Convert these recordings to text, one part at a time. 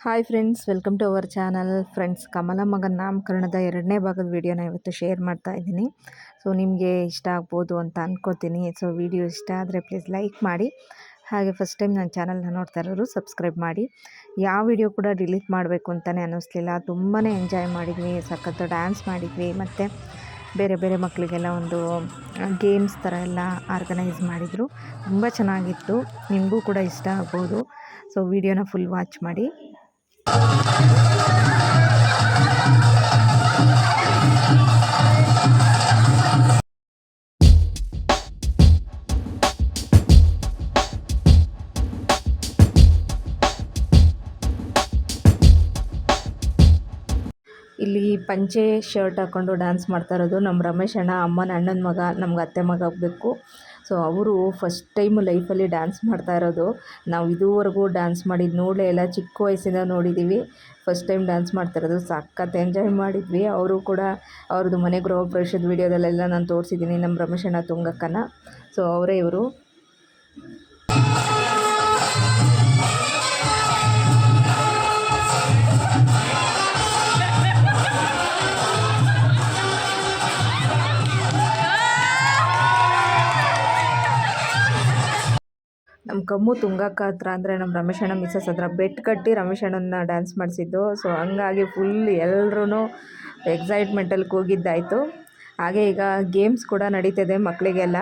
Hi friends, welcome to our channel. Friends, Kamala ಮಗನ ನಾಮಕರಣದ 2ನೇ ಭಾಗದ ವೀಡಿಯೋನ ಇವತ್ತು ಶೇರ್ ಮಾಡ್ತಾ ಇದ್ದೀನಿ. ಸೊ ನಿಮಗೆ ಇಷ್ಟ ಆಗ್ಬೋದು ಅಂತ ಅಂದ್ಕೋತೀನಿ. ಸೊ ವಿಡಿಯೋ ಇಷ್ಟ ಆದರೆ ಪ್ಲೀಸ್ ಲೈಕ್ ಮಾಡಿ. ಹಾಗೆ ಫಸ್ಟ್ ಟೈಮ್ ನನ್ನ ಚಾನಲ್ನ ನೋಡ್ತಾ ಇರೋರು ಸಬ್ಸ್ಕ್ರೈಬ್ ಮಾಡಿ. ಯಾವ ವಿಡಿಯೋ ಕೂಡ ಡಿಲೀಟ್ ಮಾಡಬೇಕು ಅಂತಲೇ ಅನ್ನಿಸ್ಲಿಲ್ಲ. ತುಂಬಾ ಎಂಜಾಯ್ ಮಾಡಿದ್ವಿ, ಸಖತ್ತು ಡ್ಯಾನ್ಸ್ ಮಾಡಿದ್ವಿ, ಮತ್ತು ಬೇರೆ ಬೇರೆ ಮಕ್ಕಳಿಗೆಲ್ಲ ಒಂದು ಗೇಮ್ಸ್ ಥರ ಎಲ್ಲ ಆರ್ಗನೈಸ್ ಮಾಡಿದರು. ತುಂಬ ಚೆನ್ನಾಗಿತ್ತು, ನಿಮಗೂ ಕೂಡ ಇಷ್ಟ ಆಗ್ಬೋದು. ಸೊ ವಿಡಿಯೋನ ಫುಲ್ ವಾಚ್ ಮಾಡಿ. ಇಲ್ಲಿ ಪಂಚೆ ಶರ್ಟ್ ಹಾಕ್ಕೊಂಡು ಡ್ಯಾನ್ಸ್ ಮಾಡ್ತಾ ಇರೋದು ನಮ್ಮ ರಮೇಶ್ ಅಣ್ಣ, ಅಮ್ಮನ ಅಣ್ಣನ ಮಗ, ನಮ್ಗೆ ಅತ್ತೆ ಮಗ ಆಗಬೇಕು. ಸೊ ಅವರು ಫಸ್ಟ್ ಟೈಮು ಲೈಫಲ್ಲಿ ಡ್ಯಾನ್ಸ್ ಮಾಡ್ತಾ ಇರೋದು. ನಾವು ಇದುವರೆಗೂ ಡ್ಯಾನ್ಸ್ ಮಾಡಿದ್ದು ನೋಡಲೇ ಇಲ್ಲ, ಚಿಕ್ಕ ವಯಸ್ಸಿಂದ ನೋಡಿದ್ದೀವಿ. ಫಸ್ಟ್ ಟೈಮ್ ಡ್ಯಾನ್ಸ್ ಮಾಡ್ತಾ ಇರೋದು, ಸಖತ್ ಎಂಜಾಯ್ ಮಾಡಿದ್ವಿ. ಅವರು ಕೂಡ ಅವ್ರದ್ದು ಮನೆ ಗೃಹ ಪ್ರವೇಶದ ವೀಡಿಯೋದಲ್ಲೆಲ್ಲ ನಾನು ತೋರಿಸಿದ್ದೀನಿ ನಮ್ಮ ರಮೇಶ್ ಅಣ್ಣ ತುಂಗಕ್ಕನ. ಸೊ ಅವರೇ ಇವರು. ನಮ್ಮ ಕಮ್ಮು ತುಂಗಕ್ಕ ಹತ್ರ ಅಂದರೆ ನಮ್ಮ ರಮೇಶ್ ಅಣ್ಣ ಮಿಸ್ಸಸ್ ಹತ್ರ ಬೆಟ್ ಕಟ್ಟಿ ರಮೇಶ್ ಅಣ್ಣನ ಡ್ಯಾನ್ಸ್ ಮಾಡಿಸಿದ್ದು. ಸೊ ಹಂಗಾಗಿ ಫುಲ್ ಎಲ್ಲರೂ ಎಕ್ಸೈಟ್ಮೆಂಟಲ್ಲಿ ಕೂಗಿದ್ದಾಯಿತು. ಹಾಗೆ ಈಗ ಗೇಮ್ಸ್ ಕೂಡ ನಡೀತಿದೆ ಮಕ್ಕಳಿಗೆಲ್ಲ.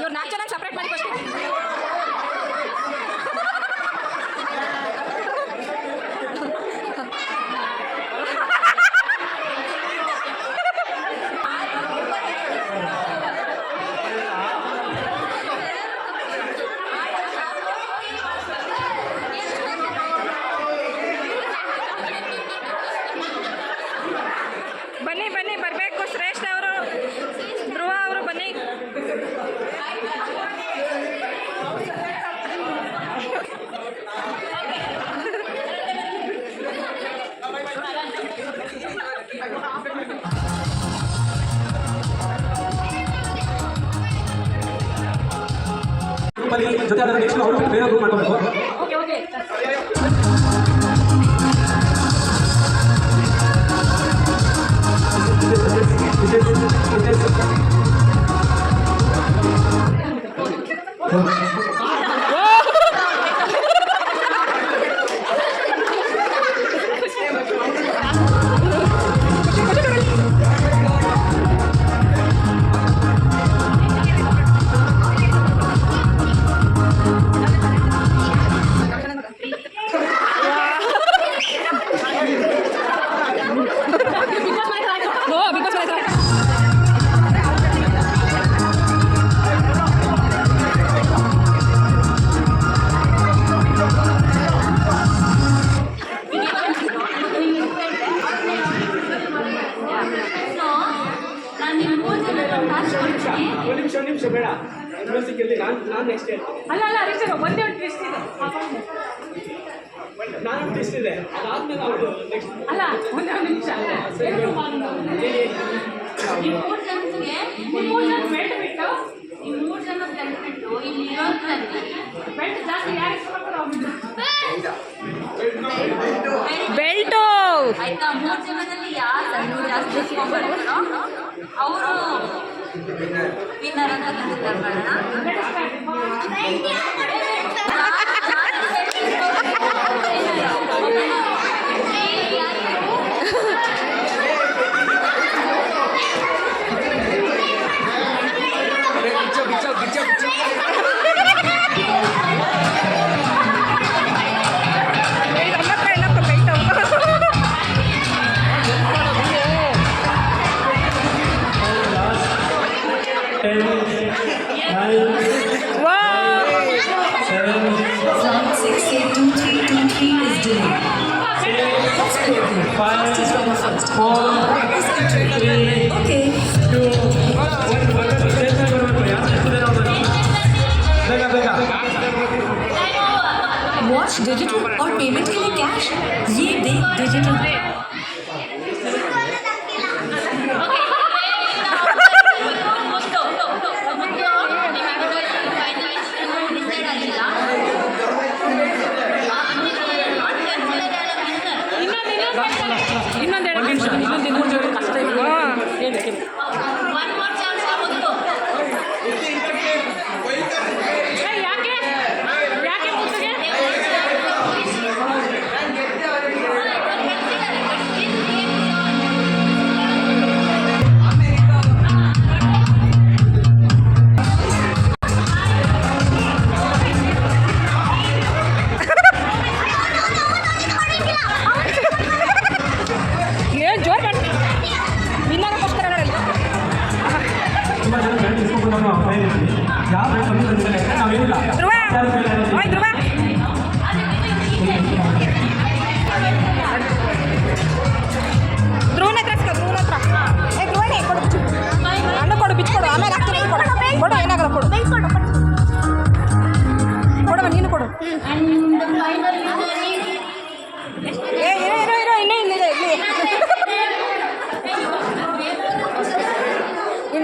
ಇವ್ರು 4 ಜನ ಸಪ್ರೇಟ್ ಮಾಡಿ ಫಸ್ಟ್. ಬನ್ನಿ ಬನ್ನಿ, ಬರಬೇಕು. ಶ್ರೇಷ್ಠ ಅವರು, ಧ್ರುವ ಅವರು ಬನ್ನಿ. ಜೊತೆ ಅದರ ನೆಕ್ಸ್ಟ್ ಅವರು ಬೇರೆ ರೂಮ್ ಮಾಡ್ಕೋಬೇಕು. Okay okay. ನಿಮಿಷ ಬೇಡ, ಮ್ಯೂಸಿಕ್ ಇರಲಿ. ನಾನು ನೆಕ್ಸ್ಟ್ ಹೇಳ್ತೀನಿ. ಅಲ್ಲ ಅಲ್ಲ, ಒಂದೇ ಒಂದು ಟ್ವಿಸ್ಟ್ ಇದೆ. ಅಲ್ಲ ಒಂದು ನಿಮಿಷ ಈ 3 ಜನಕ್ಕೆ ಈ 3 ಜನ ಬೆಲ್ಟ್ ಬಿಟ್ಟು ಈ 3 ಜನ ಬಿಟ್ಟು ಇಲ್ಲಿ ಇರೋದ್ರಲ್ಲಿ ಬೆಲ್ಟ್ ಜಾಸ್ತಿ ಯಾರು ಇಸ್ಕೊಳ್ತಾರೆ ಬೆಲ್ಟು ಆಯ್ತಾ 3 ಜನದಲ್ಲಿ ಯಾರು ಜಾಸ್ತಿ ಇಸ್ಕೊಂಡ್ಬರ್ತಾರೋ ಅವರು ವಿನ್ನರ್ ಅಂತ ಕರೀತಾರೆ वॉच डिजिटल और पेमेंट के लिए कैश, ये देख डिजिटल।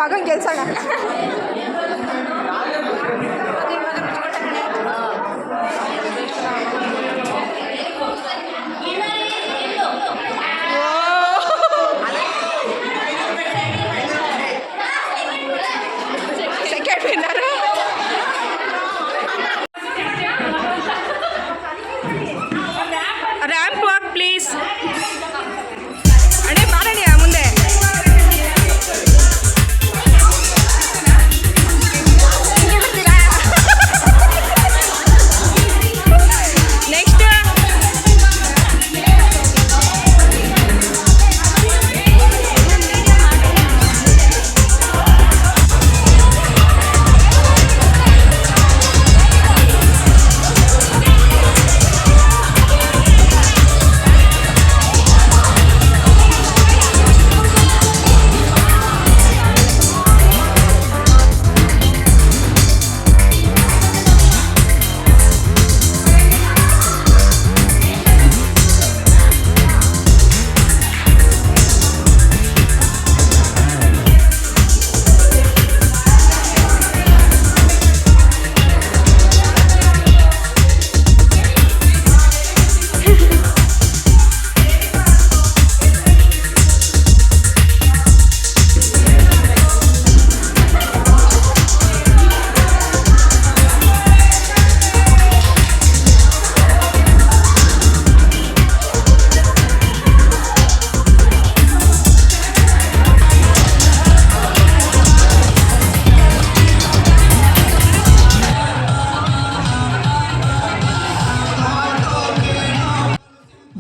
ಮಗನ ಗೆಲ್ಸೋಣ. Second winner. Ramp walk please. ಅಣ್ಣ ಮಾಡೋಣ ಮುಂದೆ.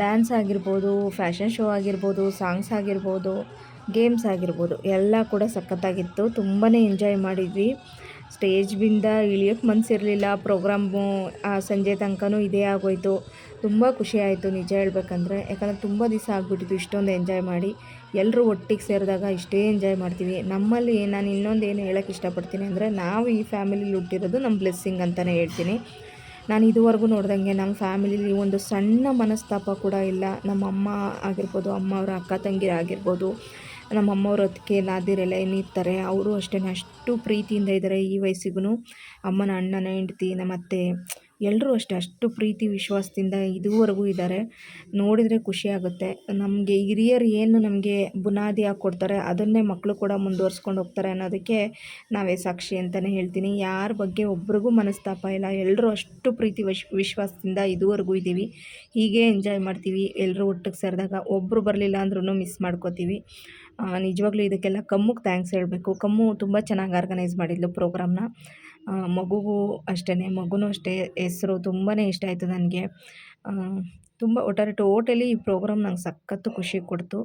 ಡ್ಯಾನ್ಸ್ ಆಗಿರ್ಬೋದು, ಫ್ಯಾಷನ್ ಶೋ ಆಗಿರ್ಬೋದು, ಸಾಂಗ್ಸ್ ಆಗಿರ್ಬೋದು, ಗೇಮ್ಸ್ ಆಗಿರ್ಬೋದು ಎಲ್ಲ ಕೂಡ ಸಖತ್ತಾಗಿತ್ತು. ತುಂಬಾ ಎಂಜಾಯ್ ಮಾಡಿದ್ವಿ. ಸ್ಟೇಜ್ನಿಂದ ಇಳಿಯೋಕ್ಕೆ ಮನಸ್ಸಿರಲಿಲ್ಲ. ಪ್ರೋಗ್ರಾಮು ಸಂಜೆ ತನಕನೂ ಇದೇ ಆಗೋಯಿತು. ತುಂಬ ಖುಷಿ ಆಯಿತು ನಿಜ ಹೇಳ್ಬೇಕಂದ್ರೆ. ಯಾಕಂದರೆ ತುಂಬ ದಿವಸ ಆಗಿಬಿಟ್ಟಿತ್ತು ಇಷ್ಟೊಂದು ಎಂಜಾಯ್ ಮಾಡಿ. ಎಲ್ಲರೂ ಒಟ್ಟಿಗೆ ಸೇರಿದಾಗ ಇಷ್ಟೇ ಎಂಜಾಯ್ ಮಾಡ್ತೀವಿ. ನಮ್ಮಲ್ಲಿ ನಾನು ಇನ್ನೊಂದು ಏನು ಹೇಳೋಕ್ಕೆ ಇಷ್ಟಪಡ್ತೀನಿ ಅಂದರೆ, ನಾವು ಈ ಫ್ಯಾಮಿಲಿಲಿ ಹುಟ್ಟಿರೋದು ನಮ್ಮ ಬ್ಲೆಸ್ಸಿಂಗ್ ಅಂತಲೇ ಹೇಳ್ತೀನಿ. ನಾನು ಇದುವರೆಗೂ ನೋಡ್ದಂಗೆ ನಮ್ಮ ಫ್ಯಾಮಿಲಿಲಿ ಒಂದು ಸಣ್ಣ ಮನಸ್ತಾಪ ಕೂಡ ಇಲ್ಲ. ನಮ್ಮ ಅಮ್ಮ ಆಗಿರ್ಬೋದು, ಅಮ್ಮ ಅವರ ಅಕ್ಕ ತಂಗಿರು ಆಗಿರ್ಬೋದು, ನಮ್ಮ ಅಮ್ಮವ್ರ ಅದಕ್ಕೆ ನಾದಿರೆಲ್ಲ ಏನಿರ್ತಾರೆ ಅವರು ಅಷ್ಟೇ ಅಷ್ಟು ಪ್ರೀತಿಯಿಂದ ಇದ್ದಾರೆ. ಈ ವಯಸ್ಸಿಗೂ ಅಮ್ಮನ ಅಣ್ಣನ ಹೆಂಡ್ತಿ, ನಮ್ಮ ಅತ್ತೆ ಎಲ್ಲರೂ ಅಷ್ಟೇ ಅಷ್ಟು ಪ್ರೀತಿ ವಿಶ್ವಾಸದಿಂದ ಇದುವರೆಗೂ ಇದ್ದಾರೆ. ನೋಡಿದರೆ ಖುಷಿಯಾಗುತ್ತೆ. ನಮಗೆ ಹಿರಿಯರು ಏನು ನಮಗೆ ಬುನಾದಿ ಹಾಕ್ಕೊಡ್ತಾರೆ ಅದನ್ನೇ ಮಕ್ಕಳು ಕೂಡ ಮುಂದುವರ್ಸ್ಕೊಂಡು ಹೋಗ್ತಾರೆ ಅನ್ನೋದಕ್ಕೆ ನಾವೇ ಸಾಕ್ಷಿ ಅಂತಲೇ ಹೇಳ್ತೀನಿ. ಯಾರ ಬಗ್ಗೆ ಒಬ್ರಿಗೂ ಮನಸ್ತಾಪ ಇಲ್ಲ. ಎಲ್ಲರೂ ಅಷ್ಟು ಪ್ರೀತಿ ವಿಶ್ವಾಸದಿಂದ ಇದುವರೆಗೂ ಇದ್ದೀವಿ. ಹೀಗೆ ಎಂಜಾಯ್ ಮಾಡ್ತೀವಿ. ಎಲ್ಲರೂ ಒಟ್ಟಿಗೆ ಸೇರಿದಾಗ ಒಬ್ಬರು ಬರಲಿಲ್ಲ ಅಂದ್ರೂ ಮಿಸ್ ಮಾಡ್ಕೋತೀವಿ. ನಿಜವಾಗ್ಲೂ ಇದಕ್ಕೆಲ್ಲ ಕಮ್ಮಗೆ ಥ್ಯಾಂಕ್ಸ್ ಹೇಳಬೇಕು. ಕಮ್ಮು ತುಂಬ ಚೆನ್ನಾಗಿ ಆರ್ಗನೈಸ್ ಮಾಡಿದ್ಲು ಪ್ರೋಗ್ರಾಮ್ನ. ಮಗುಗೂ ಅಷ್ಟೇ, ಮಗುನೂ ಅಷ್ಟೇ ಹೆಸರು ತುಂಬಾ ಇಷ್ಟ ಆಯಿತು ನನಗೆ. ತುಂಬ ಒಟ್ಟಾರೆ ಟೋಟಲಿ ಈ ಪ್ರೋಗ್ರಾಮ್ ನಂಗೆ ಸಖತ್ತು ಖುಷಿ ಕೊಡ್ತು.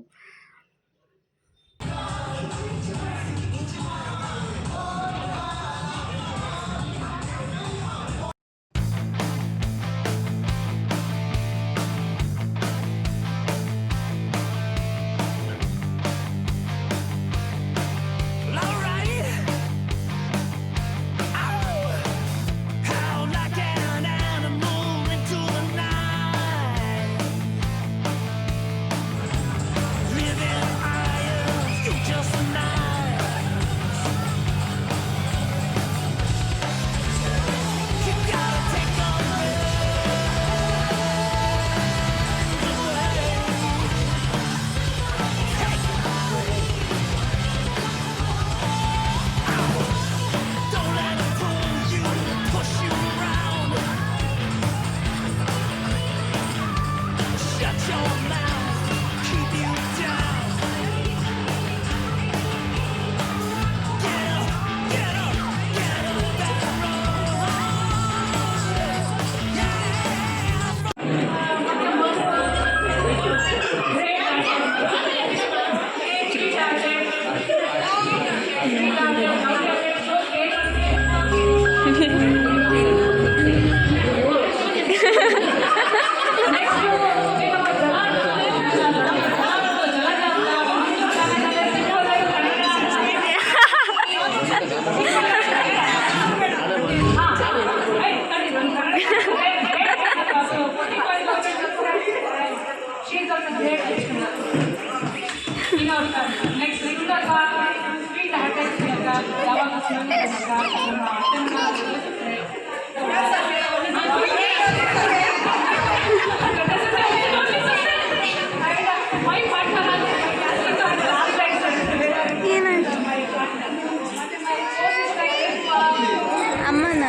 ಅಮ್ಮನ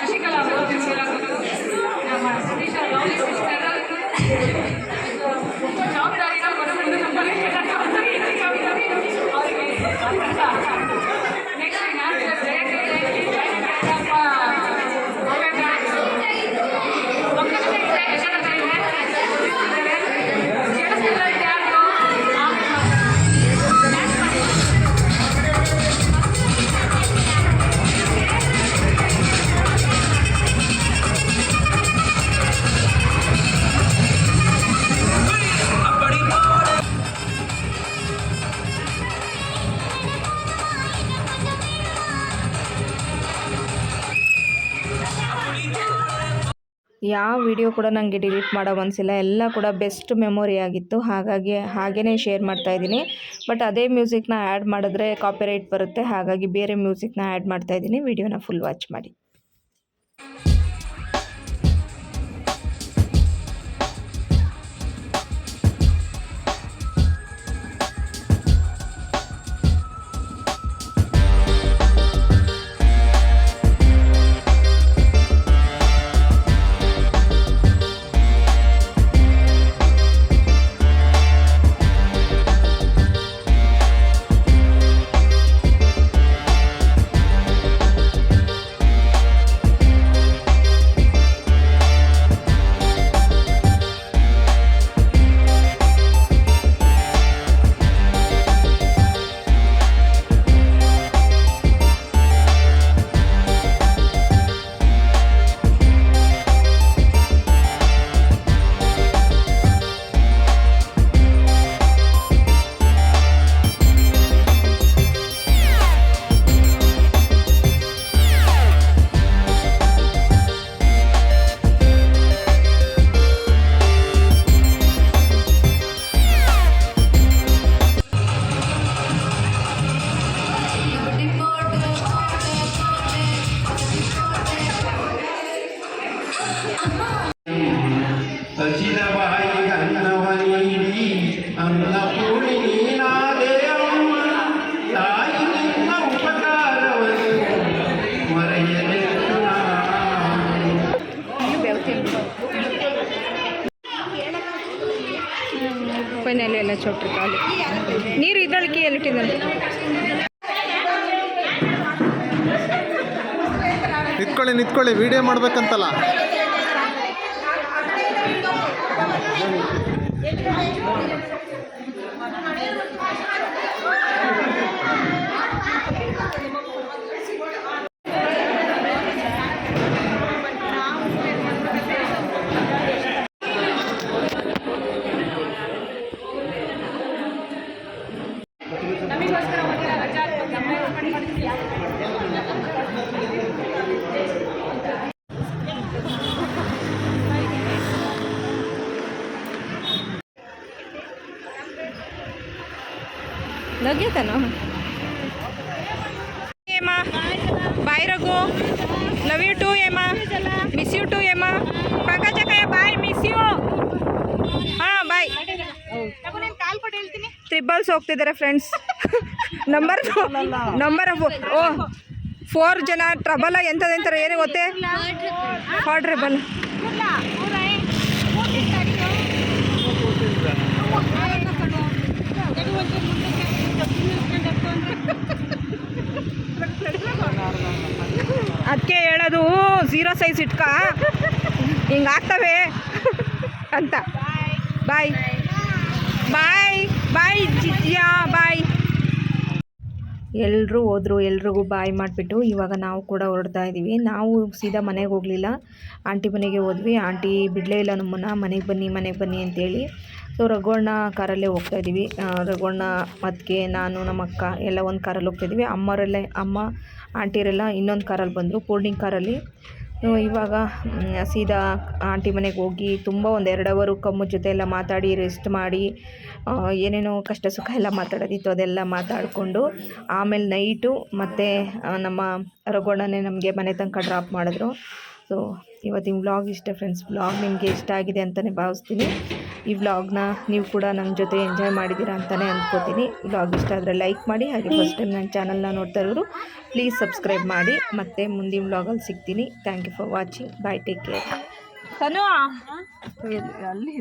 ಶಶಿಕಲಾ ಜವಾಬ್ದಾರಿನ ಕೊಡಬಹುದು ಯಾವ ವಿಡಿಯೋ ಕೂಡ ನನಗೆ ಡಿಲೀಟ್ ಮಾಡೋ ಮನಸ್ಸಿಲ್ಲ. ಎಲ್ಲ ಕೂಡ ಬೆಸ್ಟ್ ಮೆಮೊರಿ ಆಗಿತ್ತು. ಹಾಗಾಗಿ ಹಾಗೇ ಶೇರ್ ಮಾಡ್ತಾಯಿದ್ದೀನಿ. ಬಟ್ ಅದೇ ಮ್ಯೂಸಿಕ್ನ ಆ್ಯಡ್ ಮಾಡಿದ್ರೆ ಕಾಪಿರೈಟ್ ಬರುತ್ತೆ. ಹಾಗಾಗಿ ಬೇರೆ ಮ್ಯೂಸಿಕ್ನ ಆ್ಯಡ್ ಮಾಡ್ತಾಯಿದ್ದೀನಿ. ವಿಡಿಯೋನ ಫುಲ್ ವಾಚ್ ಮಾಡಿ. ಡಾಕ್ಟ್ರ್ ಕಾಲು ನೀರು ಇದಳಿಕೆ ಎಲ್ಲಿಟ್ಟಿದ್ದಾರೆ. ನಿಂತ್ಕೊಳ್ಳಿ ವಿಡಿಯೋ ಮಾಡ್ಬೇಕಂತಲ್ಲ. ಲಗ್ಗೆತಾನೋ ಏಮಾ bye Raghu love you too ಏಮಾ ಮಿಸ್ ಯು ಟು ಏಮಾ ಪಂಕಜಕ್ಕಯ್ಯ ಬಾಯ್ ಮಿಸ್ ಯು. ಹಾಂ ಬಾಯ್. ತ್ರಿಬಲ್ಸ್ ಹೋಗ್ತಿದ್ದಾರೆ ಫ್ರೆಂಡ್ಸ್. ನಂಬರ್ ಓ 4 ಜನ ಟ್ರಬಲ್ ಎಂಥದಂತಾರೆ ಏನು ಗೊತ್ತೇ ಹಾರ್ಡ್ ಟ್ರಬಲ್. ಅದಕ್ಕೆ ಹೇಳೋದು 0 ಸೈಜ್ ಇಟ್ಕ ಹಿಂಗೆ ಆಗ್ತವೆ ಅಂತ. ಬಾಯ್ ಬಾಯ್ ಬಾಯ್ ಜಿಜ್ಜಾ ಬಾಯ್. ಎಲ್ಲರೂ ಹೋದರು, ಎಲ್ರಿಗೂ ಬಾಯ್ ಮಾಡಿಬಿಟ್ಟು ಇವಾಗ ನಾವು ಕೂಡ ಹೊರಡ್ತಾ ಇದ್ದೀವಿ. ನಾವು ಸೀದಾ ಮನೆಗೆ ಹೋಗಲಿಲ್ಲ, ಆಂಟಿ ಮನೆಗೆ ಹೋದ್ವಿ. ಆಂಟಿ ಬಿಡಲೇ ಇಲ್ಲ ನಮ್ಮನ್ನು, ಮನೆಗೆ ಬನ್ನಿ ಅಂತೇಳಿ. ಸೊ ರಘುವಣ್ಣ ಕಾರಲ್ಲೇ ಹೋಗ್ತಾಯಿದ್ದೀವಿ. ರಘುವಣ್ಣ ಅದಕ್ಕೆ ನಾನು ನಮ್ಮ ಅಕ್ಕ ಎಲ್ಲ ಒಂದು ಕಾರಲ್ಲಿ ಹೋಗ್ತಾಯಿದ್ದೀವಿ. ಅಮ್ಮ ಆಂಟಿಯರೆಲ್ಲ ಇನ್ನೊಂದು ಕಾರಲ್ಲಿ ಬಂದರು, ಪೂರ್ಣಿಂಗ್ ಕಾರಲ್ಲಿ. ಇವಾಗ ಸೀದಾ ಆಂಟಿ ಮನೆಗೆ ಹೋಗಿ ತುಂಬ ಒಂದು 2 ಅವರು ಕಮ್ಮು ಜೊತೆ ಎಲ್ಲ ಮಾತಾಡಿ ರೆಸ್ಟ್ ಮಾಡಿ ಏನೇನೋ ಕಷ್ಟ ಸುಖ ಎಲ್ಲ ಮಾತಾಡೋದಿತ್ತು ಅದೆಲ್ಲ ಮಾತಾಡಿಕೊಂಡು ಆಮೇಲೆ ನೈಟು ಮತ್ತು ನಮ್ಮ ರಘುವಣ್ಣನೇ ನಮಗೆ ಮನೆ ತನಕ ಡ್ರಾಪ್ ಮಾಡಿದ್ರು. ಸೊ ಇವತ್ತಿನ ವ್ಲಾಗ್ ಇಷ್ಟ ಫ್ರೆಂಡ್ಸ್. ವ್ಲಾಗ್ ನಿಮಗೆ ಇಷ್ಟ ಆಗಿದೆ ಅಂತಲೇ ಭಾವಿಸ್ತೀನಿ. ಈ ವ್ಲಾಗ್ನ ನೀವು ಕೂಡ ನನ್ನ ಜೊತೆ ಎಂಜಾಯ್ ಮಾಡಿದ್ದೀರಾ ಅಂತಲೇ ಅಂದ್ಕೋತೀನಿ. ವ್ಲಾಗ್ ಇಷ್ಟ ಆದರೆ ಲೈಕ್ ಮಾಡಿ, ಹಾಗೆ ಫಸ್ಟ್ ಟೈಮ್ ನನ್ನ ಚಾನಲ್ನ ನೋಡ್ತಾ ಇರೋರು ಪ್ಲೀಸ್ ಸಬ್ಸ್ಕ್ರೈಬ್ ಮಾಡಿ. ಮತ್ತು ಮುಂದಿನ ವ್ಲಾಗಲ್ಲಿ ಸಿಗ್ತೀನಿ. Thank you for watching. Bye, take care. Tanu ಅಲ್ಲಿ